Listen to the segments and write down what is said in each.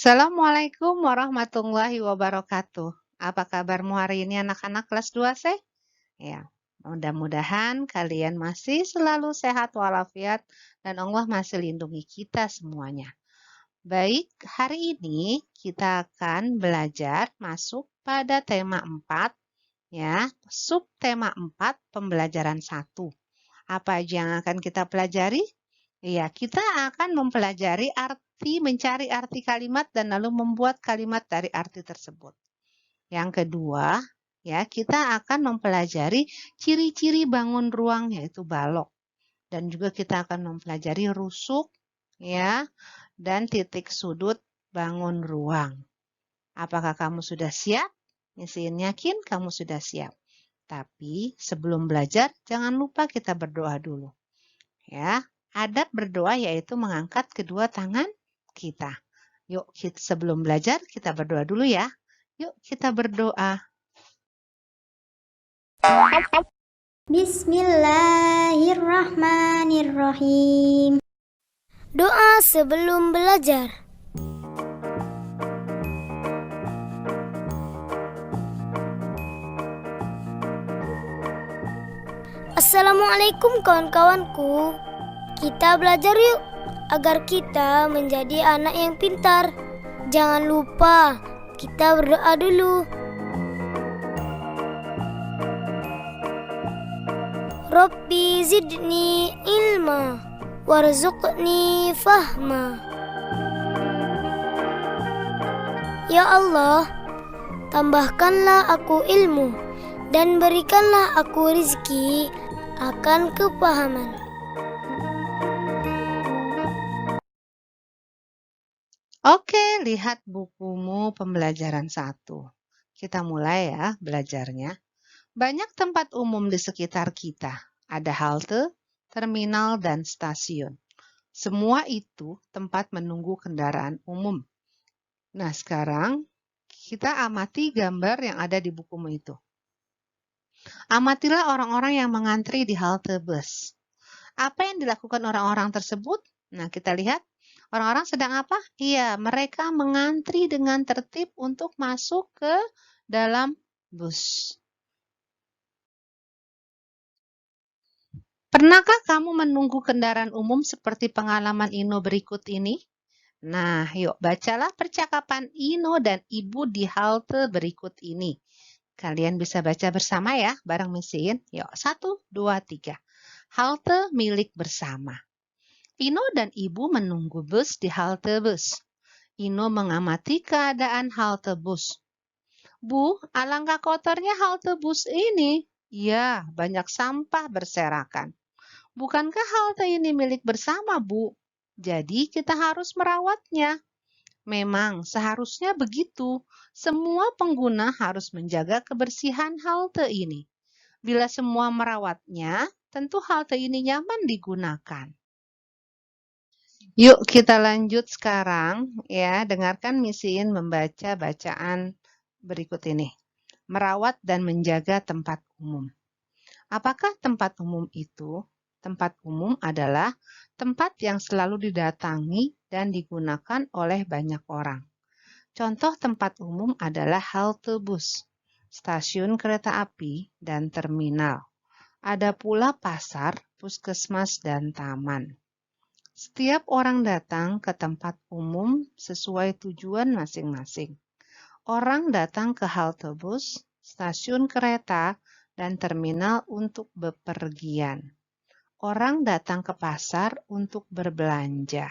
Assalamualaikum warahmatullahi wabarakatuh. Apa kabarmu hari ini anak-anak kelas 2C? Ya, mudah-mudahan kalian masih selalu sehat walafiat dan Allah masih lindungi kita semuanya. Baik, hari ini kita akan belajar masuk pada tema 4, ya, subtema 4 pembelajaran 1. Apa aja yang akan kita pelajari? Iya, kita akan mempelajari mencari arti kalimat dan lalu membuat kalimat dari arti tersebut. Yang kedua, ya, kita akan mempelajari ciri-ciri bangun ruang yaitu balok. Dan juga kita akan mempelajari rusuk, ya, dan titik sudut bangun ruang. Apakah kamu sudah siap? Saya yakin kamu sudah siap. Tapi sebelum belajar, jangan lupa kita berdoa dulu. Ya, adab berdoa yaitu mengangkat kedua tangan kita. Yuk, sebelum belajar kita berdoa dulu ya. Yuk, kita berdoa. Bismillahirrahmanirrahim. Doa sebelum belajar. Assalamualaikum kawan-kawanku. Kita belajar yuk agar kita menjadi anak yang pintar. Jangan lupa kita berdoa dulu. Rabbi zidni ilma warzuqni fahma. Ya Allah, tambahkanlah aku ilmu dan berikanlah aku rizki akan kepahaman. Oke, lihat bukumu pembelajaran 1. Kita mulai ya belajarnya. Banyak tempat umum di sekitar kita. Ada halte, terminal, dan stasiun. Semua itu tempat menunggu kendaraan umum. Nah, sekarang kita amati gambar yang ada di bukumu itu. Amatilah orang-orang yang mengantri di halte bus. Apa yang dilakukan orang-orang tersebut? Nah, kita lihat orang-orang sedang apa? Iya, mereka mengantri dengan tertib untuk masuk ke dalam bus. Pernahkah kamu menunggu kendaraan umum seperti pengalaman Ino berikut ini? Nah, yuk bacalah percakapan Ino dan Ibu di halte berikut ini. Kalian bisa baca bersama ya, bareng mesin. Yuk, 1, 2, 3. Halte milik bersama. Ino dan Ibu menunggu bus di halte bus. Ino mengamati keadaan halte bus. Bu, alangkah kotornya halte bus ini. Ya, banyak sampah berserakan. Bukankah halte ini milik bersama, Bu? Jadi kita harus merawatnya. Memang seharusnya begitu. Semua pengguna harus menjaga kebersihan halte ini. Bila semua merawatnya, tentu halte ini nyaman digunakan. Yuk kita lanjut sekarang ya, dengarkan Misin membaca bacaan berikut ini. Merawat dan menjaga tempat umum. Apakah tempat umum itu? Tempat umum adalah tempat yang selalu didatangi dan digunakan oleh banyak orang. Contoh tempat umum adalah halte bus, stasiun kereta api, dan terminal. Ada pula pasar, puskesmas, dan taman. Setiap orang datang ke tempat umum sesuai tujuan masing-masing. Orang datang ke halte bus, stasiun kereta, dan terminal untuk bepergian. Orang datang ke pasar untuk berbelanja.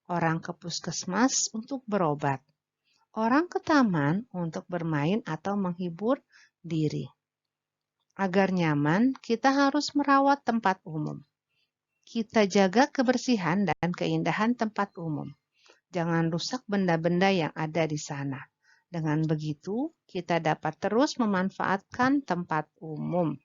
Orang ke puskesmas untuk berobat. Orang ke taman untuk bermain atau menghibur diri. Agar nyaman, kita harus merawat tempat umum. Kita jaga kebersihan dan keindahan tempat umum. Jangan rusak benda-benda yang ada di sana. Dengan begitu, kita dapat terus memanfaatkan tempat umum.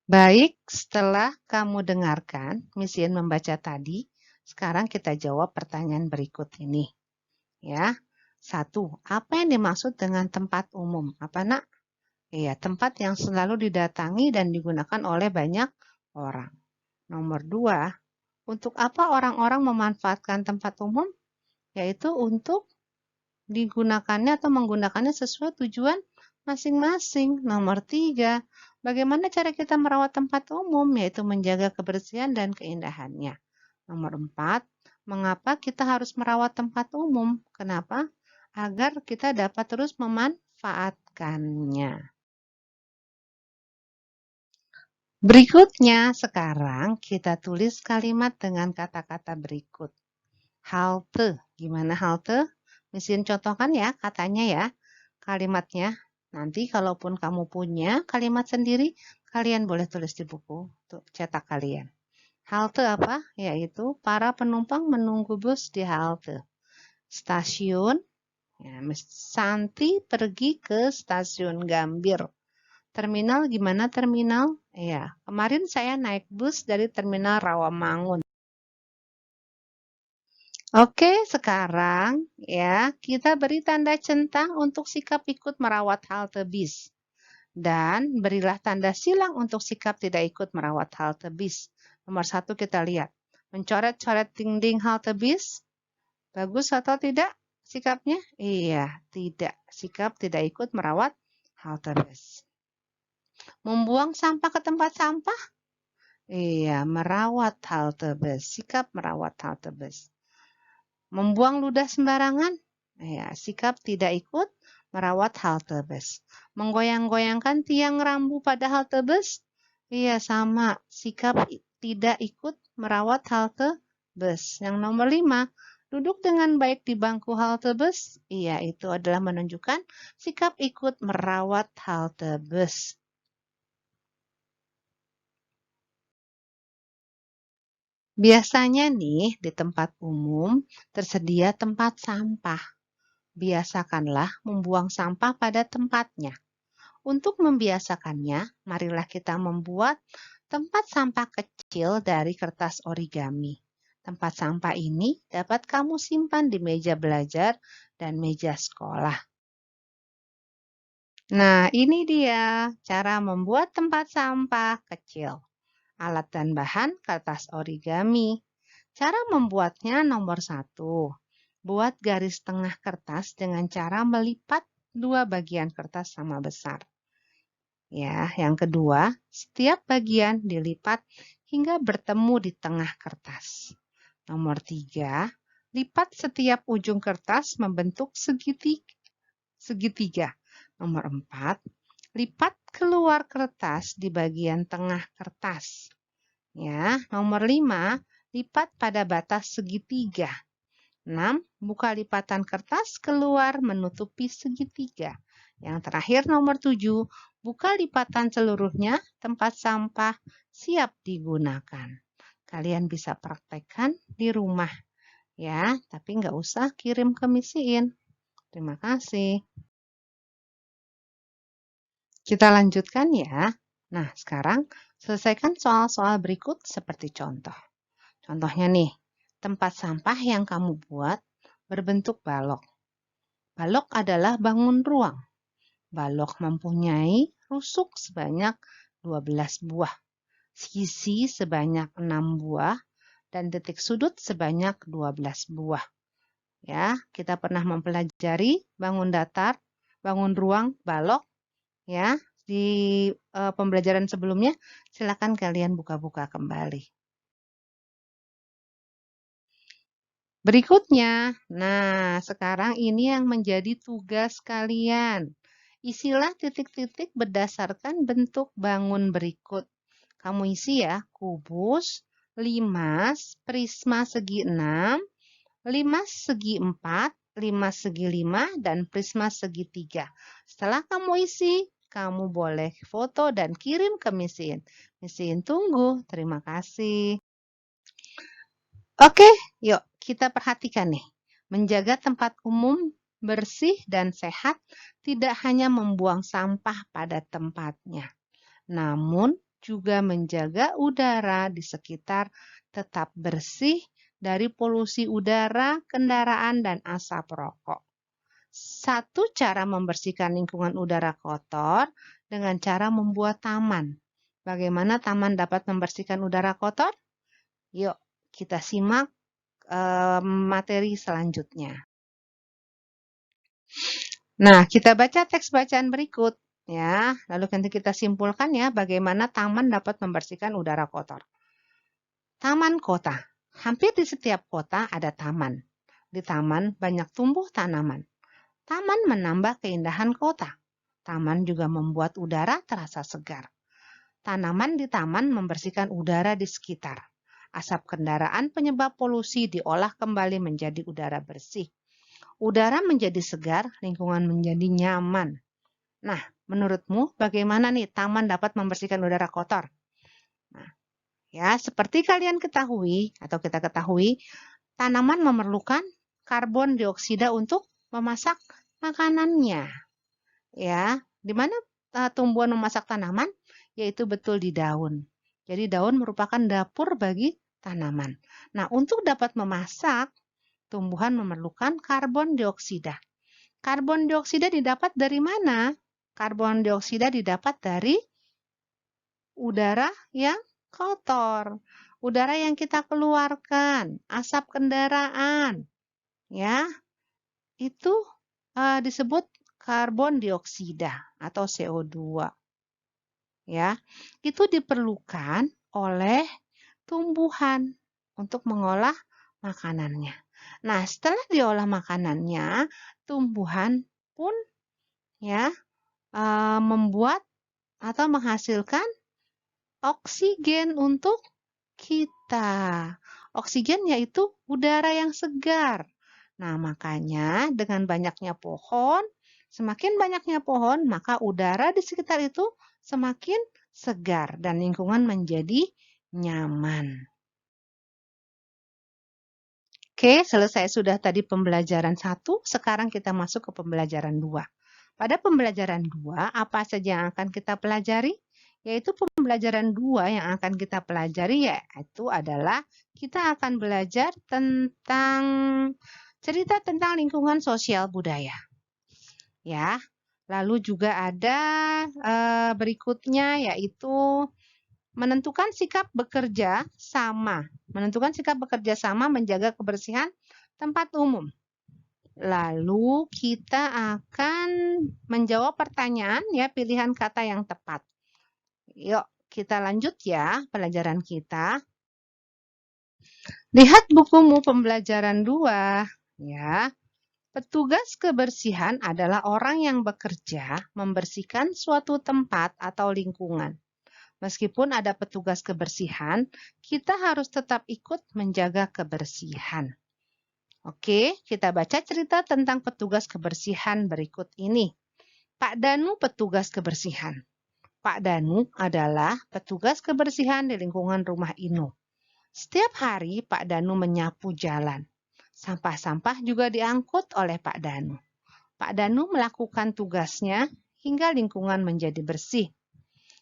Baik, setelah kamu dengarkan Misin membaca tadi, sekarang kita jawab pertanyaan berikut ini. Ya, 1. Apa yang dimaksud dengan tempat umum? Apa, Nak? Iya, tempat yang selalu didatangi dan digunakan oleh banyak orang. Nomor 2, Untuk apa orang-orang memanfaatkan tempat umum? Yaitu untuk digunakannya atau menggunakannya sesuai tujuan masing-masing. Nomor 3, bagaimana cara kita merawat tempat umum? Yaitu menjaga kebersihan dan keindahannya. Nomor 4, mengapa kita harus merawat tempat umum? Kenapa? Agar kita dapat terus memanfaatkannya. Berikutnya, sekarang kita tulis kalimat dengan kata-kata berikut. Halte. Gimana halte? Mesin contohkan ya katanya ya, kalimatnya. Nanti kalaupun kamu punya kalimat sendiri, kalian boleh tulis di buku untuk cetak kalian. Halte apa? Yaitu para penumpang menunggu bus di halte. Stasiun, ya, Santi pergi ke stasiun Gambir. Terminal gimana terminal? Ya, kemarin saya naik bus dari terminal Rawamangun. Oke, sekarang ya kita beri tanda centang untuk sikap ikut merawat halte bis. Dan berilah tanda silang untuk sikap tidak ikut merawat halte bis. Nomor 1 kita lihat. Mencoret-coret dinding halte bis. Bagus atau tidak sikapnya? Iya, tidak. Sikap tidak ikut merawat halte bis. Membuang sampah ke tempat sampah? Iya, merawat halte bus. Sikap merawat halte bus. Membuang ludah sembarangan? Ya, sikap tidak ikut merawat halte bus. Menggoyang-goyangkan tiang rambu pada halte bus? Iya, sama. Sikap tidak ikut merawat halte bus. Yang nomor 5, duduk dengan baik di bangku halte bus? Iya, itu adalah menunjukkan sikap ikut merawat halte bus. Biasanya nih di tempat umum tersedia tempat sampah. Biasakanlah membuang sampah pada tempatnya. Untuk membiasakannya, marilah kita membuat tempat sampah kecil dari kertas origami. Tempat sampah ini dapat kamu simpan di meja belajar dan meja sekolah. Nah, ini dia cara membuat tempat sampah kecil. Alat dan bahan kertas origami. Cara membuatnya nomor 1. Buat garis tengah kertas dengan cara melipat dua bagian kertas sama besar. Ya, yang kedua, setiap bagian dilipat hingga bertemu di tengah kertas. Nomor 3, lipat setiap ujung kertas membentuk segitiga. Nomor 4, lipat keluar kertas di bagian tengah kertas. Ya, nomor 5, lipat pada batas segitiga. 6, buka lipatan kertas keluar menutupi segitiga. Yang terakhir nomor 7, buka lipatan seluruhnya, tempat sampah siap digunakan. Kalian bisa praktekkan di rumah ya, tapi nggak usah kirim ke Misiin. Terima kasih. Kita lanjutkan ya. Nah, sekarang selesaikan soal-soal berikut seperti contoh. Contohnya nih, tempat sampah yang kamu buat berbentuk balok. Balok adalah bangun ruang. Balok mempunyai rusuk sebanyak 12 buah, sisi sebanyak 6 buah, dan titik sudut sebanyak 12 buah. Ya, kita pernah mempelajari bangun datar, bangun ruang, balok. Ya, di pembelajaran sebelumnya, silakan kalian buka-buka kembali. Berikutnya, nah sekarang ini yang menjadi tugas kalian. Isilah titik-titik berdasarkan bentuk bangun berikut. Kamu isi ya, kubus, limas, prisma segi 6, limas segi 4, limas segi 5, dan prisma segi 3. Setelah kamu isi, kamu boleh foto dan kirim ke Misiin. Misiin tunggu, terima kasih. Oke, yuk kita perhatikan nih. Menjaga tempat umum bersih dan sehat tidak hanya membuang sampah pada tempatnya, namun juga menjaga udara di sekitar tetap bersih dari polusi udara, kendaraan, dan asap rokok. Satu cara membersihkan lingkungan udara kotor dengan cara membuat taman. Bagaimana taman dapat membersihkan udara kotor? Yuk, Kita simak materi selanjutnya. Nah, kita baca teks bacaan berikut ya. Lalu nanti kita simpulkan ya bagaimana taman dapat membersihkan udara kotor. Taman kota. Hampir di setiap kota ada taman. Di taman banyak tumbuh tanaman. Taman menambah keindahan kota. Taman juga membuat udara terasa segar. Tanaman di taman membersihkan udara di sekitar. Asap kendaraan penyebab polusi diolah kembali menjadi udara bersih. Udara menjadi segar, lingkungan menjadi nyaman. Nah, menurutmu bagaimana nih taman dapat membersihkan udara kotor? Nah, ya, seperti kalian ketahui atau kita ketahui, tanaman memerlukan karbon dioksida untuk memasak makanannya. Ya, di mana tumbuhan memasak tanaman? Yaitu betul di daun. Jadi daun merupakan dapur bagi tanaman. Nah, untuk dapat memasak, tumbuhan memerlukan karbon dioksida. Karbon dioksida didapat dari mana? Karbon dioksida didapat dari udara yang kotor, udara yang kita keluarkan, asap kendaraan, ya, itu disebut karbon dioksida atau CO2. Ya, itu diperlukan oleh tumbuhan untuk mengolah makanannya. Nah, setelah diolah makanannya, tumbuhan pun ya membuat atau menghasilkan oksigen untuk kita. Oksigen yaitu udara yang segar. Nah, makanya dengan banyaknya pohon, semakin banyaknya pohon, maka udara di sekitar itu semakin segar dan lingkungan menjadi nyaman. Oke, selesai sudah tadi pembelajaran 1, sekarang kita masuk ke pembelajaran 2. Pada pembelajaran 2, apa saja yang akan kita pelajari? Yaitu pembelajaran 2 yang akan kita pelajari yaitu adalah kita akan belajar tentang cerita tentang lingkungan sosial budaya. Ya, lalu juga ada berikutnya yaitu menentukan sikap bekerja sama. Menentukan sikap bekerja sama menjaga kebersihan tempat umum. Lalu kita akan menjawab pertanyaan ya, pilihan kata yang tepat. Yuk, kita lanjut ya pelajaran kita. Lihat bukumu pembelajaran 2 ya. Petugas kebersihan adalah orang yang bekerja membersihkan suatu tempat atau lingkungan. Meskipun ada petugas kebersihan, kita harus tetap ikut menjaga kebersihan. Oke, kita baca cerita tentang petugas kebersihan berikut ini. Pak Danu petugas kebersihan. Pak Danu adalah petugas kebersihan di lingkungan rumah Inu. Setiap hari Pak Danu menyapu jalan. Sampah-sampah juga diangkut oleh Pak Danu. Pak Danu melakukan tugasnya hingga lingkungan menjadi bersih.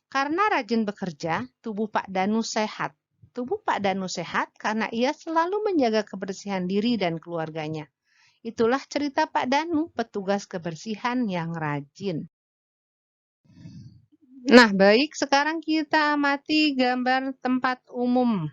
Karena rajin bekerja, tubuh Pak Danu sehat. Tubuh Pak Danu sehat karena ia selalu menjaga kebersihan diri dan keluarganya. Itulah cerita Pak Danu, petugas kebersihan yang rajin. Nah, baik, sekarang kita amati gambar tempat umum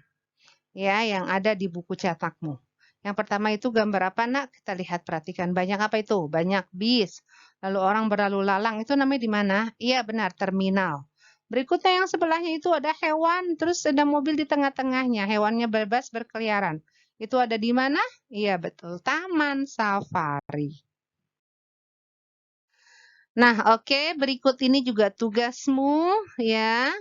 ya yang ada di buku cetakmu. Yang pertama itu gambar apa, Nak? Kita lihat, perhatikan. Banyak apa itu? Banyak bis. Lalu orang berlalu lalang. Itu namanya di mana? Iya, benar, terminal. Berikutnya yang sebelahnya itu ada hewan, terus ada mobil di tengah-tengahnya. Hewannya bebas berkeliaran. Itu ada di mana? Iya, betul. Taman safari. Nah, oke, berikut ini juga tugasmu ya.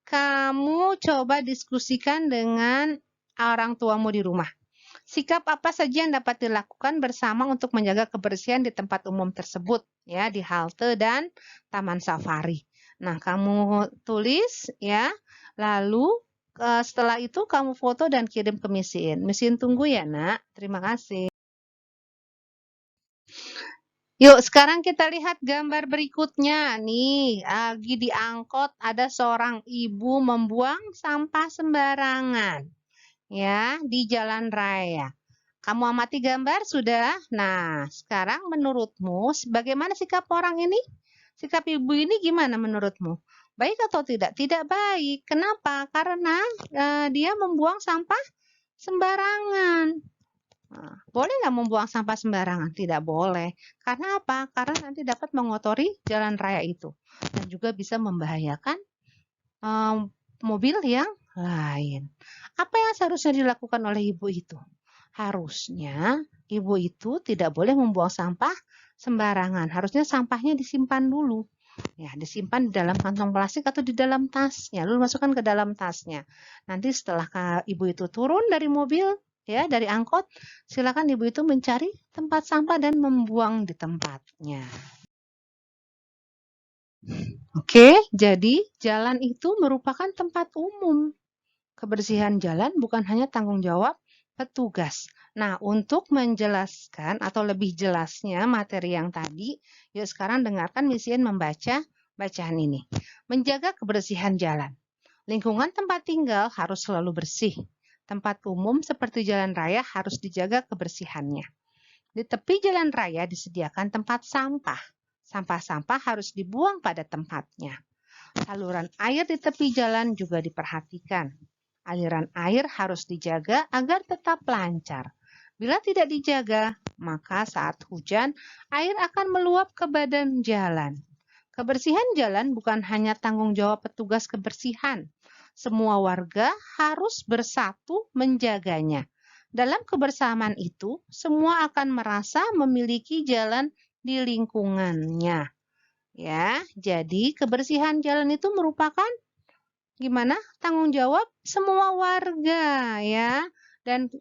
Kamu coba diskusikan dengan orang tuamu di rumah. Sikap apa saja yang dapat dilakukan bersama untuk menjaga kebersihan di tempat umum tersebut, ya, di halte dan taman safari. Nah, kamu tulis ya. Lalu setelah itu kamu foto dan kirim ke Misin. Misin tunggu ya, Nak. Terima kasih. Yuk, sekarang kita lihat gambar berikutnya. Nih, lagi di angkot ada seorang ibu membuang sampah sembarangan. Ya, di jalan raya. Kamu amati gambar sudah? Nah, sekarang menurutmu bagaimana sikap orang ini? Sikap ibu ini gimana menurutmu? Baik atau tidak? Tidak baik. Kenapa? Karena dia membuang sampah sembarangan. Nah, boleh nggak membuang sampah sembarangan? Tidak boleh. Karena apa? Karena nanti dapat mengotori jalan raya itu. Dan juga bisa membahayakan mobil yang lain. Apa yang seharusnya dilakukan oleh ibu itu? Harusnya ibu itu tidak boleh membuang sampah sembarangan. Harusnya sampahnya disimpan dulu. Ya, disimpan di dalam kantong plastik atau di dalam tasnya. Lalu masukkan ke dalam tasnya. Nanti setelah ibu itu turun dari mobil, ya, dari angkot, silakan ibu itu mencari tempat sampah dan membuang di tempatnya. Oke, jadi jalan itu merupakan tempat umum. Kebersihan jalan bukan hanya tanggung jawab petugas. Nah, untuk menjelaskan atau lebih jelasnya materi yang tadi, yuk sekarang dengarkan Misin membaca bacaan ini. Menjaga kebersihan jalan. Lingkungan tempat tinggal harus selalu bersih. Tempat umum seperti jalan raya harus dijaga kebersihannya. Di tepi jalan raya disediakan tempat sampah. Sampah-sampah harus dibuang pada tempatnya. Saluran air di tepi jalan juga diperhatikan. Aliran air harus dijaga agar tetap lancar. Bila tidak dijaga, maka saat hujan, air akan meluap ke badan jalan. Kebersihan jalan bukan hanya tanggung jawab petugas kebersihan. Semua warga harus bersatu menjaganya. Dalam kebersamaan itu, semua akan merasa memiliki jalan di lingkungannya. Ya, jadi kebersihan jalan itu merupakan gimana? Tanggung jawab semua warga, ya. Dan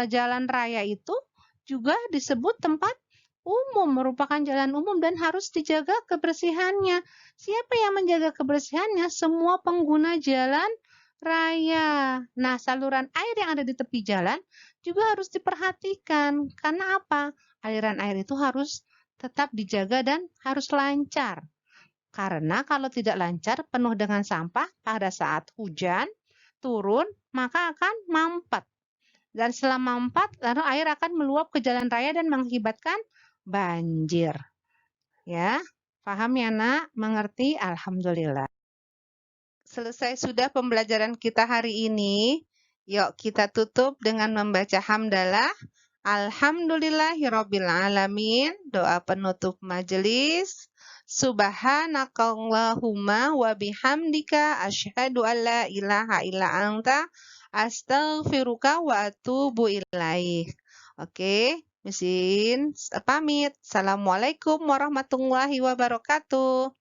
jalan raya itu juga disebut tempat umum, merupakan jalan umum dan harus dijaga kebersihannya. Siapa yang menjaga kebersihannya? Semua pengguna jalan raya. Nah, saluran air yang ada di tepi jalan juga harus diperhatikan. Karena apa? Aliran air itu harus tetap dijaga dan harus lancar. Karena kalau tidak lancar, penuh dengan sampah pada saat hujan turun, maka akan mampet. Dan setelah mampet, lalu air akan meluap ke jalan raya dan mengakibatkan banjir. Ya, paham ya nak? Mengerti? Alhamdulillah. Selesai sudah pembelajaran kita hari ini. Yuk kita tutup dengan membaca hamdalah. Alhamdulillahirabbil alamin. Doa penutup majelis. Subhanakallahumma wa bihamdika asyhadu an la ilaha illa anta astaghfiruka wa atubu ilaik. Oke, Misin pamit. Assalamualaikum warahmatullahi wabarakatuh.